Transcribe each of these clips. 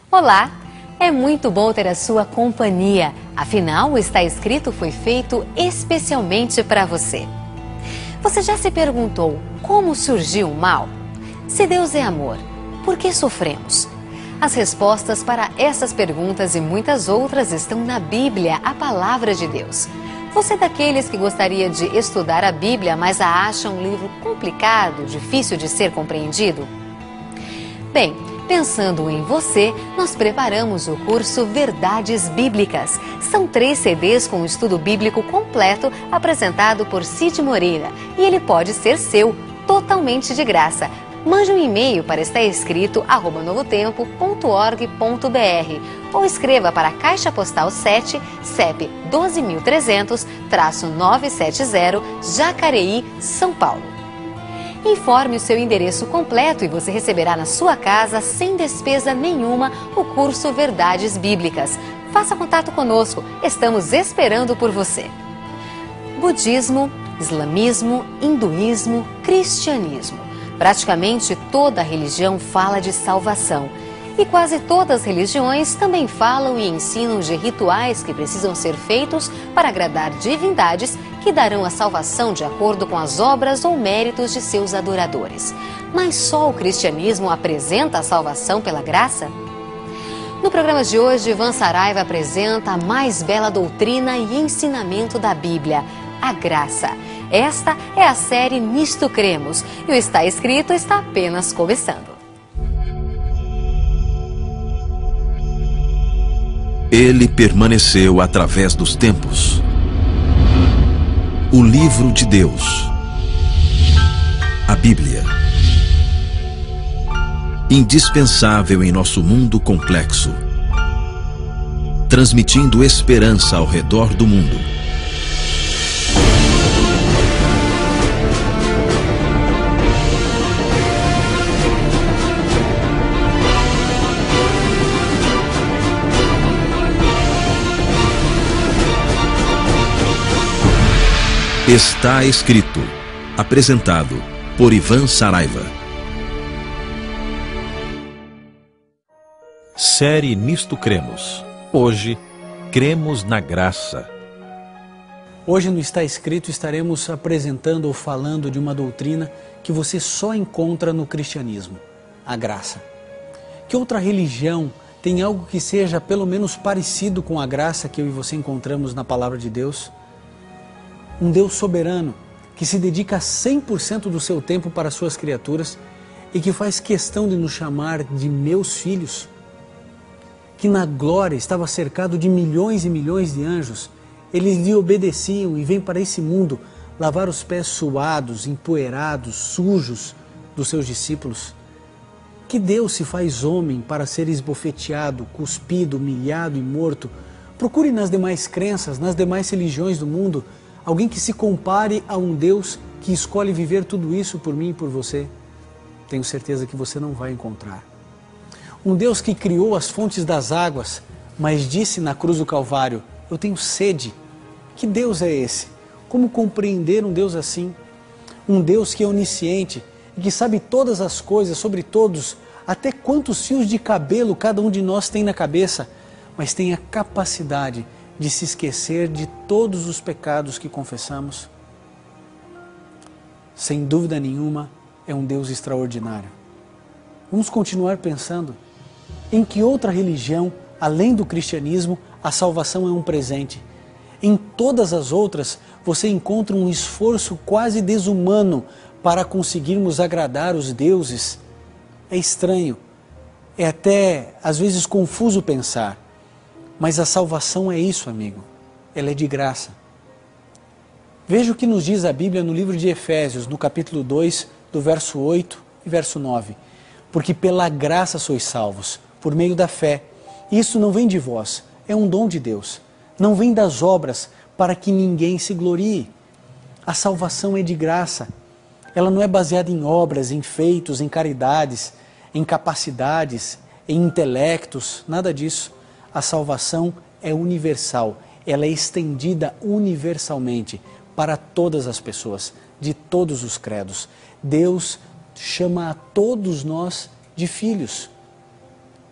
Olá, é muito bom ter a sua companhia. Afinal, o Está Escrito foi feito especialmente para você. Você já se perguntou como surgiu o mal? Se Deus é amor, por que sofremos? As respostas para essas perguntas e muitas outras estão na Bíblia, a Palavra de Deus. Você é daqueles que gostaria de estudar a Bíblia, mas a acha um livro complicado, difícil de ser compreendido? Bem, pensando em você, nós preparamos o curso Verdades Bíblicas. São 3 CDs com o estudo bíblico completo apresentado por Cid Moreira e ele pode ser seu, totalmente de graça. Mande um e-mail para estaescrito@novotempo.org.br ou escreva para a Caixa Postal 7, CEP 12.300-970, Jacareí, São Paulo. Informe o seu endereço completo e você receberá na sua casa, sem despesa nenhuma, o curso Verdades Bíblicas. Faça contato conosco, estamos esperando por você. Budismo, islamismo, hinduísmo, cristianismo. Praticamente toda religião fala de salvação. E quase todas as religiões também falam e ensinam de rituais que precisam ser feitos para agradar divindades que darão a salvação de acordo com as obras ou méritos de seus adoradores. Mas só o cristianismo apresenta a salvação pela graça? No programa de hoje, Ivan Saraiva apresenta a mais bela doutrina e ensinamento da Bíblia, a graça. Esta é a série Nisto Cremos e o Está Escrito está apenas começando. Ele permaneceu através dos tempos. O livro de Deus. A Bíblia. Indispensável em nosso mundo complexo. Transmitindo esperança ao redor do mundo. Está Escrito, apresentado por Ivan Saraiva. Série Nisto Cremos. Hoje, cremos na graça. Hoje no Está Escrito estaremos apresentando ou falando de uma doutrina que você só encontra no cristianismo, a graça. Que outra religião tem algo que seja pelo menos parecido com a graça que eu e você encontramos na Palavra de Deus? Um Deus soberano, que se dedica 100% do seu tempo para suas criaturas e que faz questão de nos chamar de meus filhos, que na glória estava cercado de milhões e milhões de anjos, eles lhe obedeciam e vêm para esse mundo lavar os pés suados, empoeirados, sujos dos seus discípulos. Que Deus se faz homem para ser esbofeteado, cuspido, humilhado e morto? Procure nas demais crenças, nas demais religiões do mundo, alguém que se compare a um Deus que escolhe viver tudo isso por mim e por você. Tenho certeza que você não vai encontrar. Um Deus que criou as fontes das águas, mas disse na cruz do Calvário, eu tenho sede. Que Deus é esse? Como compreender um Deus assim? Um Deus que é onisciente e que sabe todas as coisas sobre todos, até quantos fios de cabelo cada um de nós tem na cabeça, mas tem a capacidade de se esquecer de todos os pecados que confessamos. Sem dúvida nenhuma, é um Deus extraordinário. Vamos continuar pensando em que outra religião, além do cristianismo, a salvação é um presente. Em todas as outras, você encontra um esforço quase desumano para conseguirmos agradar os deuses. É estranho, é até às vezes confuso pensar. Mas a salvação é isso, amigo. Ela é de graça. Veja o que nos diz a Bíblia no livro de Efésios, no capítulo 2, do verso 8 e verso 9. Porque pela graça sois salvos, por meio da fé. Isso não vem de vós, é um dom de Deus. Não vem das obras, para que ninguém se glorie. A salvação é de graça. Ela não é baseada em obras, em feitos, em caridades, em capacidades, em intelectos, nada disso. A salvação é universal, ela é estendida universalmente para todas as pessoas, de todos os credos. Deus chama a todos nós de filhos.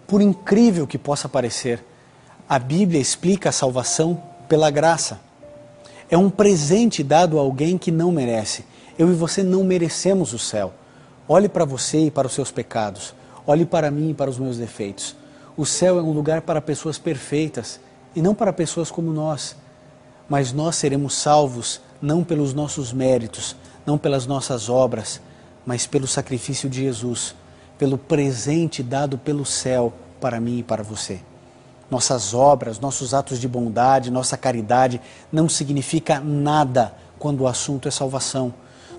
Por incrível que possa parecer, a Bíblia explica a salvação pela graça. É um presente dado a alguém que não merece. Eu e você não merecemos o céu. Olhe para você e para os seus pecados. Olhe para mim e para os meus defeitos. O céu é um lugar para pessoas perfeitas e não para pessoas como nós. Mas nós seremos salvos não pelos nossos méritos, não pelas nossas obras, mas pelo sacrifício de Jesus, pelo presente dado pelo céu para mim e para você. Nossas obras, nossos atos de bondade, nossa caridade não significa nada quando o assunto é salvação.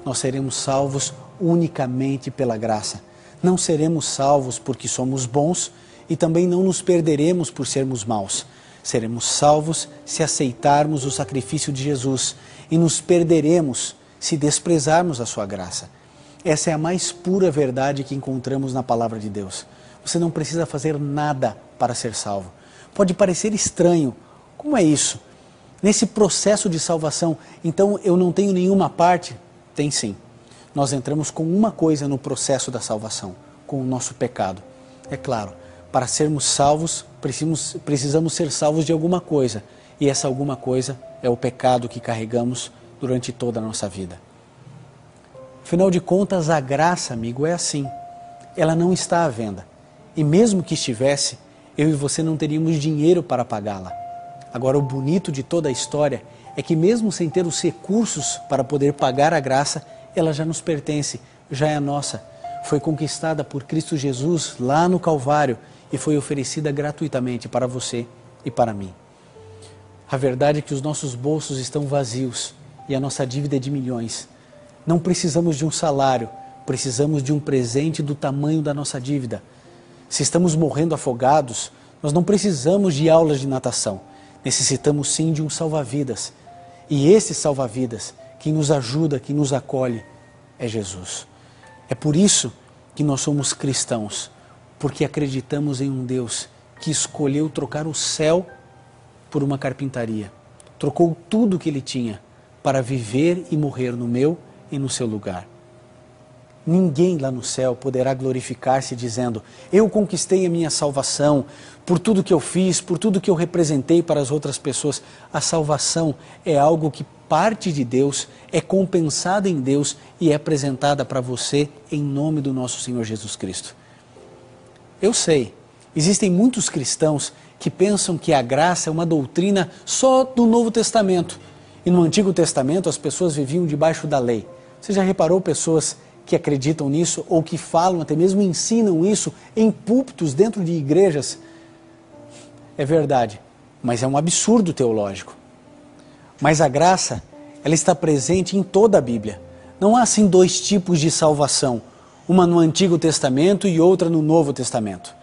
Nós seremos salvos unicamente pela graça. Não seremos salvos porque somos bons e também não nos perderemos por sermos maus. Seremos salvos se aceitarmos o sacrifício de Jesus e nos perderemos se desprezarmos a sua graça. Essa é a mais pura verdade que encontramos na palavra de Deus. Você não precisa fazer nada para ser salvo. Pode parecer estranho. Como é isso? Nesse processo de salvação, então eu não tenho nenhuma parte? Tem sim. Nós entramos com uma coisa no processo da salvação, com o nosso pecado. É claro, para sermos salvos, precisamos ser salvos de alguma coisa. E essa alguma coisa é o pecado que carregamos durante toda a nossa vida. Afinal de contas, a graça, amigo, é assim. Ela não está à venda. E mesmo que estivesse, eu e você não teríamos dinheiro para pagá-la. Agora, o bonito de toda a história é que mesmo sem ter os recursos para poder pagar a graça, ela já nos pertence, já é nossa. Foi conquistada por Cristo Jesus lá no Calvário e foi oferecida gratuitamente para você e para mim. A verdade é que os nossos bolsos estão vazios e a nossa dívida é de milhões. Não precisamos de um salário, precisamos de um presente do tamanho da nossa dívida. Se estamos morrendo afogados, nós não precisamos de aulas de natação. Necessitamos sim de um salva-vidas. E esse salva-vidas, quem nos ajuda, quem nos acolhe, é Jesus. É por isso que nós somos cristãos, porque acreditamos em um Deus que escolheu trocar o céu por uma carpintaria. Trocou tudo o que ele tinha para viver e morrer no meu e no seu lugar. Ninguém lá no céu poderá glorificar-se dizendo: eu conquistei a minha salvação por tudo que eu fiz, por tudo que eu representei para as outras pessoas. A salvação é algo que parte de Deus, é compensada em Deus e é apresentada para você em nome do nosso Senhor Jesus Cristo. Eu sei, existem muitos cristãos que pensam que a graça é uma doutrina só do Novo Testamento. E no Antigo Testamento as pessoas viviam debaixo da lei. Você já reparou pessoas que acreditam nisso ou que falam, até mesmo ensinam isso em púlpitos dentro de igrejas? É verdade, mas é um absurdo teológico. Mas a graça, ela está presente em toda a Bíblia. Não há assim dois tipos de salvação, uma no Antigo Testamento e outra no Novo Testamento.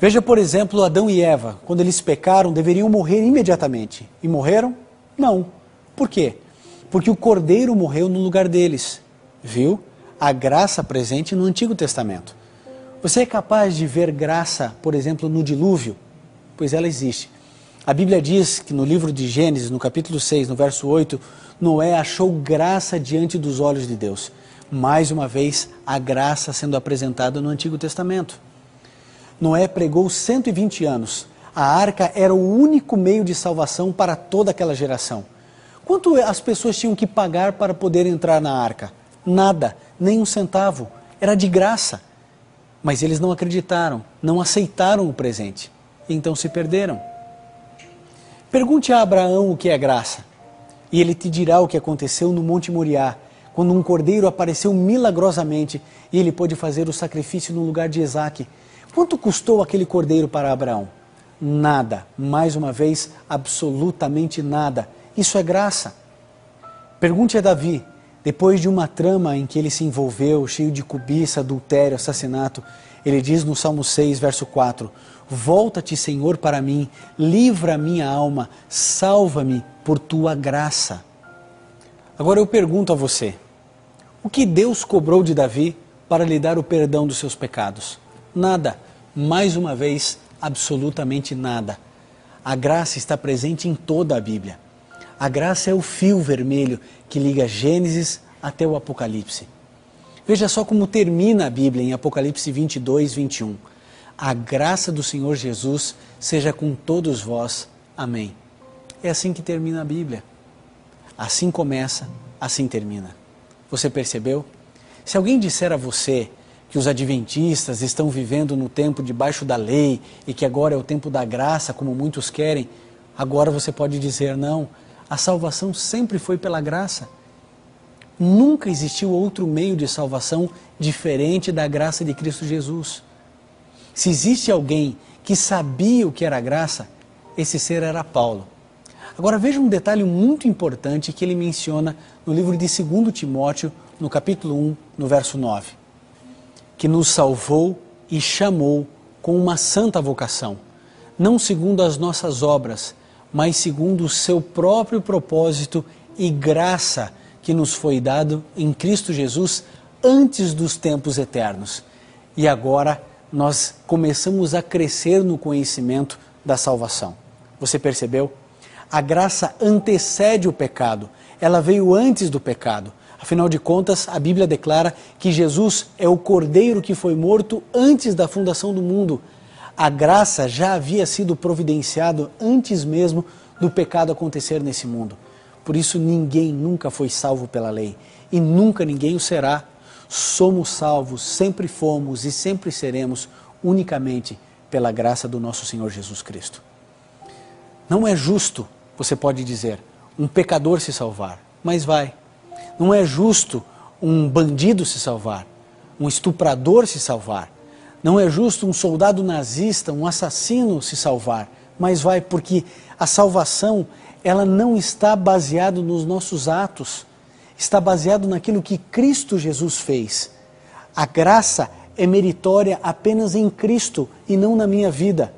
Veja, por exemplo, Adão e Eva, quando eles pecaram, deveriam morrer imediatamente. E morreram? Não. Por quê? Porque o Cordeiro morreu no lugar deles. Viu? A graça presente no Antigo Testamento. Você é capaz de ver graça, por exemplo, no dilúvio? Pois ela existe. A Bíblia diz que no livro de Gênesis, no capítulo 6, no verso 8, Noé achou graça diante dos olhos de Deus. Mais uma vez, a graça sendo apresentada no Antigo Testamento. Noé pregou 120 anos. A arca era o único meio de salvação para toda aquela geração. Quanto as pessoas tinham que pagar para poder entrar na arca? Nada, nem um centavo. Era de graça. Mas eles não acreditaram, não aceitaram o presente. E então se perderam. Pergunte a Abraão o que é graça. E ele te dirá o que aconteceu no Monte Moriá, quando um cordeiro apareceu milagrosamente e ele pôde fazer o sacrifício no lugar de Isaque. Quanto custou aquele cordeiro para Abraão? Nada. Mais uma vez, absolutamente nada. Isso é graça. Pergunte a Davi, depois de uma trama em que ele se envolveu, cheio de cobiça, adultério, assassinato, ele diz no Salmo 6, verso 4, volta-te, Senhor, para mim, livra a minha alma, salva-me por tua graça. Agora eu pergunto a você, o que Deus cobrou de Davi para lhe dar o perdão dos seus pecados? Nada. Mais uma vez, absolutamente nada. A graça está presente em toda a Bíblia. A graça é o fio vermelho que liga Gênesis até o Apocalipse. Veja só como termina a Bíblia em Apocalipse 22, 21. A graça do Senhor Jesus seja com todos vós. Amém. É assim que termina a Bíblia. Assim começa, assim termina. Você percebeu? Se alguém disser a você que os adventistas estão vivendo no tempo debaixo da lei e que agora é o tempo da graça, como muitos querem, agora você pode dizer não, a salvação sempre foi pela graça. Nunca existiu outro meio de salvação diferente da graça de Cristo Jesus. Se existe alguém que sabia o que era graça, esse ser era Paulo. Agora veja um detalhe muito importante que ele menciona no livro de 2 Timóteo, no capítulo 1, no verso 9. Que nos salvou e chamou com uma santa vocação, não segundo as nossas obras, mas segundo o seu próprio propósito e graça que nos foi dado em Cristo Jesus antes dos tempos eternos. E agora nós começamos a crescer no conhecimento da salvação. Você percebeu? A graça antecede o pecado, ela veio antes do pecado. Afinal de contas, a Bíblia declara que Jesus é o Cordeiro que foi morto antes da fundação do mundo. A graça já havia sido providenciada antes mesmo do pecado acontecer nesse mundo. Por isso ninguém nunca foi salvo pela lei e nunca ninguém o será. Somos salvos, sempre fomos e sempre seremos unicamente pela graça do nosso Senhor Jesus Cristo. Não é justo, você pode dizer, um pecador se salvar, mas vai. Não é justo um bandido se salvar, um estuprador se salvar. Não é justo um soldado nazista, um assassino se salvar, mas vai, porque a salvação, ela não está baseada nos nossos atos, está baseado naquilo que Cristo Jesus fez. A graça é meritória apenas em Cristo e não na minha vida.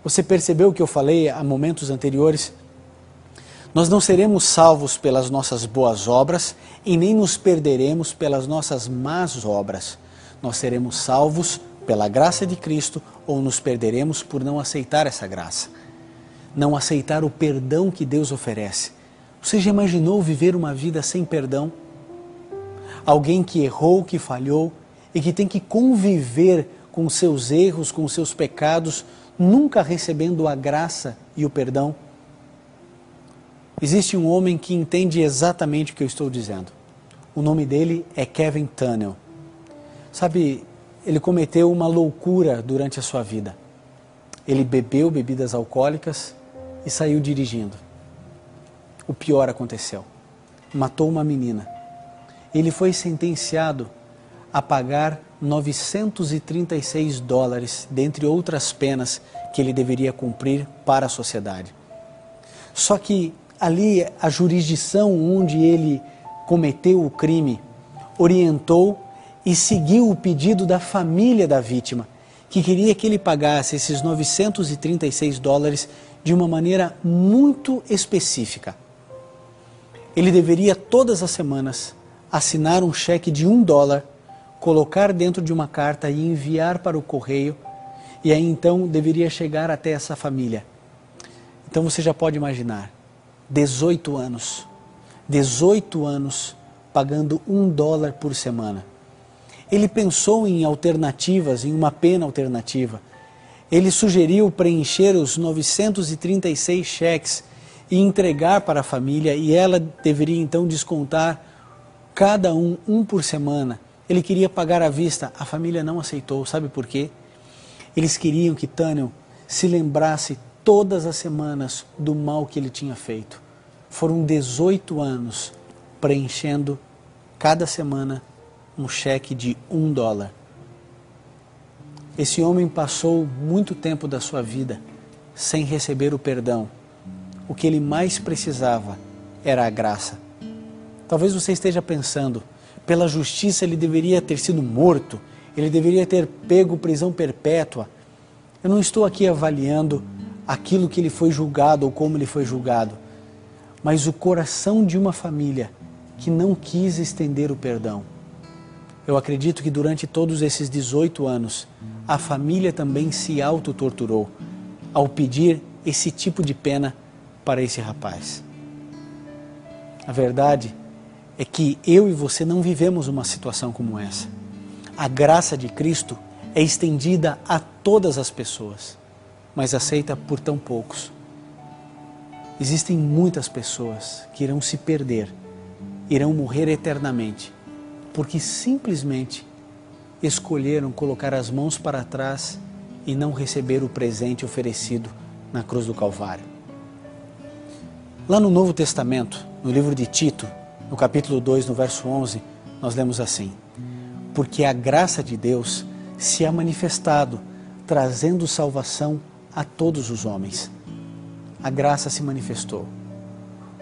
Você percebeu o que eu falei há momentos anteriores? Nós não seremos salvos pelas nossas boas obras e nem nos perderemos pelas nossas más obras. Nós seremos salvos pela graça de Cristo ou nos perderemos por não aceitar essa graça. Não aceitar o perdão que Deus oferece. Você já imaginou viver uma vida sem perdão? Alguém que errou, que falhou e que tem que conviver com seus erros, com seus pecados, nunca recebendo a graça e o perdão? Existe um homem que entende exatamente o que eu estou dizendo. O nome dele é Kevin Tunnell. Sabe, ele cometeu uma loucura durante a sua vida. Ele bebeu bebidas alcoólicas e saiu dirigindo. O pior aconteceu. Matou uma menina. Ele foi sentenciado a pagar $936, dentre outras penas que ele deveria cumprir para a sociedade. Só que ali a jurisdição onde ele cometeu o crime orientou e seguiu o pedido da família da vítima, que queria que ele pagasse esses $936 de uma maneira muito específica. Ele deveria todas as semanas assinar um cheque de $1, colocar dentro de uma carta e enviar para o correio, e aí então deveria chegar até essa família. Então você já pode imaginar, 18 anos pagando $1 por semana. Ele pensou em alternativas, em uma pena alternativa. Ele sugeriu preencher os 936 cheques e entregar para a família, e ela deveria então descontar cada um por semana. Ele queria pagar à vista, a família não aceitou, sabe por quê? Eles queriam que Tunnell se lembrasse todas as semanas do mal que ele tinha feito. Foram 18 anos preenchendo cada semana um cheque de $1. Esse homem passou muito tempo da sua vida sem receber o perdão. O que ele mais precisava era a graça. Talvez você esteja pensando, pela justiça ele deveria ter sido morto, ele deveria ter pego prisão perpétua. Eu não estou aqui avaliando aquilo que ele foi julgado ou como ele foi julgado, mas o coração de uma família que não quis estender o perdão. Eu acredito que durante todos esses 18 anos, a família também se autotorturou ao pedir esse tipo de pena para esse rapaz. A verdade é que eu e você não vivemos uma situação como essa. A graça de Cristo é estendida a todas as pessoas, mas aceita por tão poucos. Existem muitas pessoas que irão se perder, irão morrer eternamente, porque simplesmente escolheram colocar as mãos para trás e não receber o presente oferecido na cruz do Calvário. Lá no Novo Testamento, no livro de Tito, no capítulo 2, no verso 11, nós lemos assim: porque a graça de Deus se ha manifestado, trazendo salvação a todos os homens. A graça se manifestou.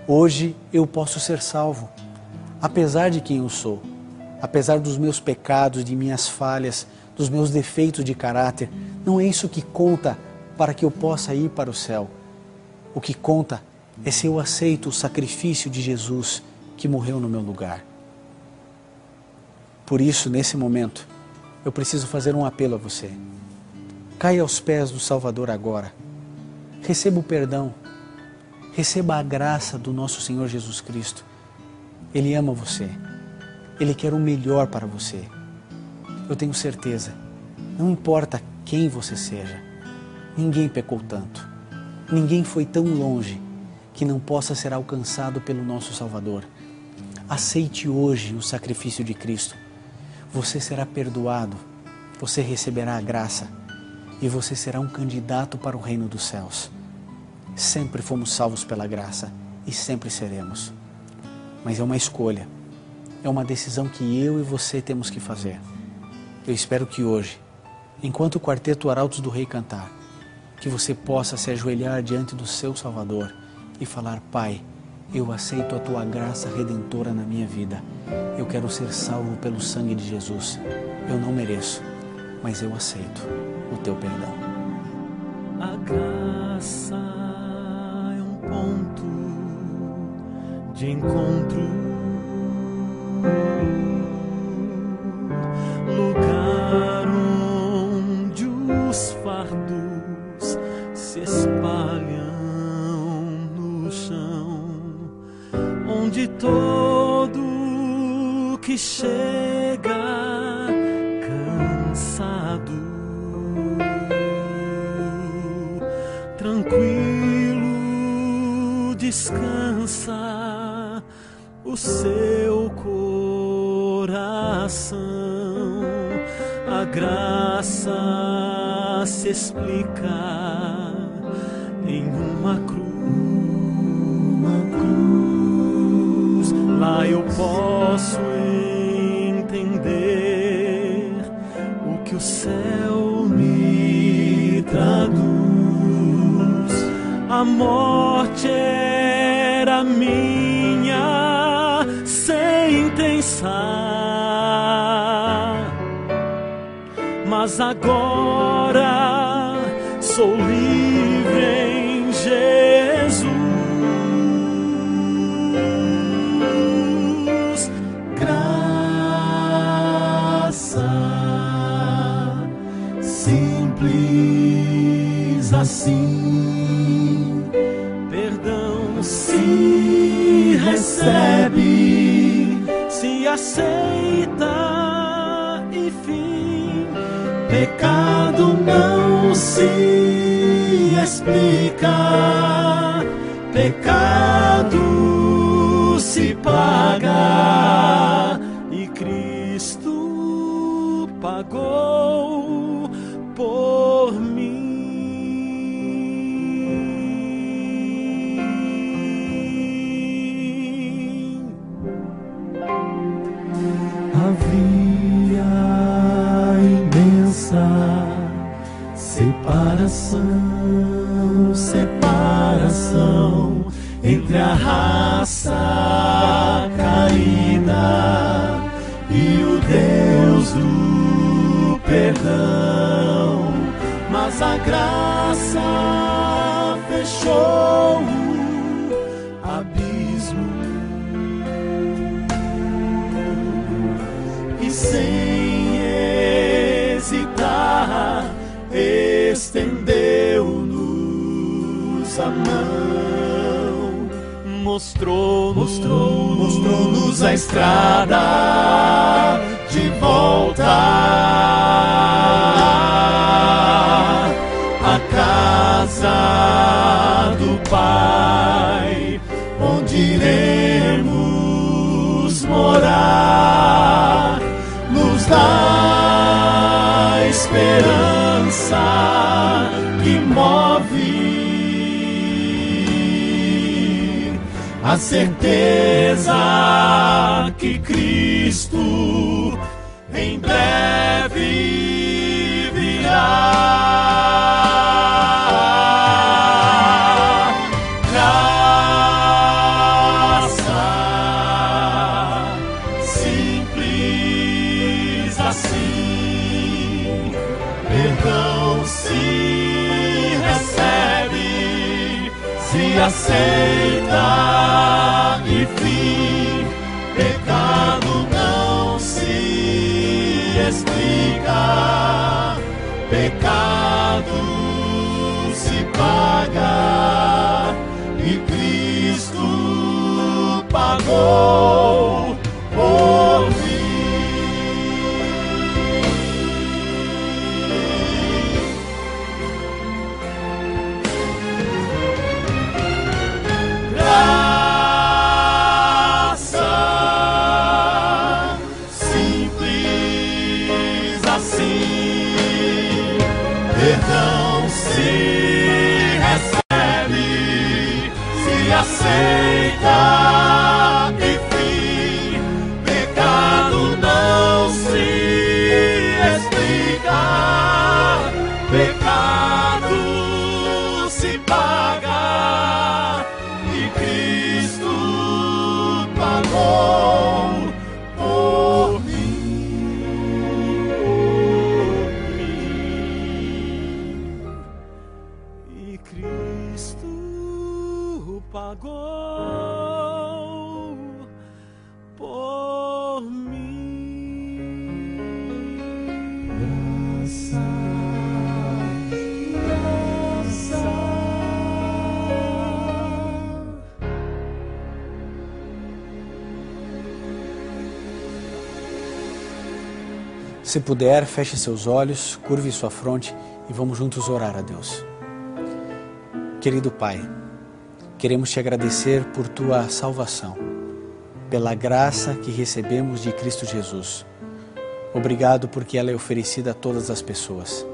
Hoje eu posso ser salvo, apesar de quem eu sou, apesar dos meus pecados, de minhas falhas, dos meus defeitos de caráter. Não é isso que conta para que eu possa ir para o céu. O que conta é se eu aceito o sacrifício de Jesus que morreu no meu lugar. Por isso, nesse momento, eu preciso fazer um apelo a você. Caia aos pés do Salvador agora. Receba o perdão. Receba a graça do nosso Senhor Jesus Cristo. Ele ama você. Ele quer o melhor para você. Eu tenho certeza, não importa quem você seja, ninguém pecou tanto. Ninguém foi tão longe que não possa ser alcançado pelo nosso Salvador. Aceite hoje o sacrifício de Cristo. Você será perdoado, você receberá a graça e você será um candidato para o reino dos céus. Sempre fomos salvos pela graça e sempre seremos. Mas é uma escolha, é uma decisão que eu e você temos que fazer. Eu espero que hoje, enquanto o Quarteto Arautos do Rei cantar, que você possa se ajoelhar diante do seu Salvador e falar: Pai, eu aceito a Tua graça redentora na minha vida. Eu quero ser salvo pelo sangue de Jesus. Eu não mereço, mas eu aceito o Teu perdão. A graça é um ponto de encontro, lugar onde os fardos se espalham no chão, onde todo que chega cansado, tranquilo, descansa o seu coração. A graça se explica em uma cruz. Lá eu posso entender o que o céu me traduz. A morte era minha sentença, mas agora sou livre em Jesus. Graça simples assim, perdão se recebe, se aceita, enfim. Pecado não se explica, pecado se paga, e Cristo pagou por mim. Havia imensa separação entre a raça caída e o Deus do perdão, mas a graça fechou o abismo e sem hesitar estendeu-nos a mão, mostrou-nos a estrada de volta. casa do Pai, onde iremos morar, nos dá esperança que move a certeza que Cristo em breve virá. Aceita e fim, pecado não se explica, pecado se paga e Cristo pagou por mim. Perdão se recebe, se aceita e fim, pecado não se explica, pecado se paga e Cristo pagou por mim. Cristo pagou por mim. Graça, graça. Se puder, feche seus olhos, curve sua fronte e vamos juntos orar a Deus. Querido Pai, queremos te agradecer por tua salvação, pela graça que recebemos de Cristo Jesus. Obrigado porque ela é oferecida a todas as pessoas.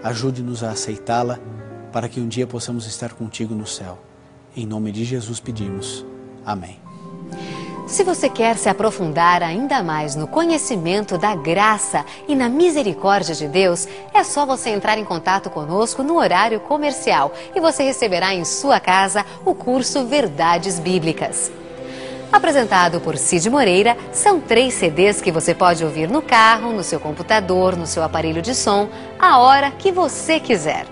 Ajude-nos a aceitá-la para que um dia possamos estar contigo no céu. Em nome de Jesus pedimos. Amém. Se você quer se aprofundar ainda mais no conhecimento da graça e na misericórdia de Deus, é só você entrar em contato conosco no horário comercial e você receberá em sua casa o curso Verdades Bíblicas. Apresentado por Cid Moreira, são 3 CDs que você pode ouvir no carro, no seu computador, no seu aparelho de som, a hora que você quiser.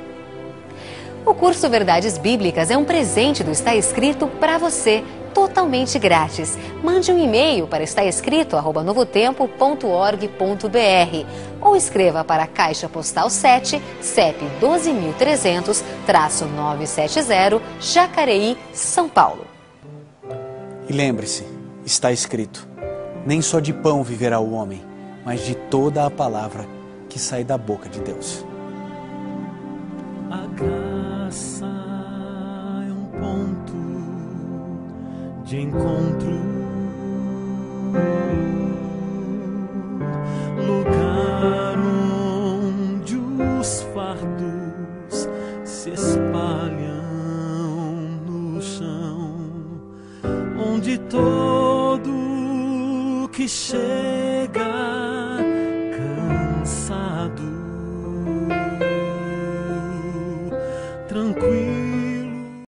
O curso Verdades Bíblicas é um presente do Está Escrito para você, totalmente grátis. Mande um e-mail para estaescrito@novotempo.org.br ou escreva para a Caixa Postal 7, CEP 12.300-970, Jacareí, São Paulo. E lembre-se, está escrito, nem só de pão viverá o homem, mas de toda a palavra que sai da boca de Deus. A graça é um ponto de encontro, lugar onde os fardos se espalham no chão, onde todo que chega cansado, tranquilo,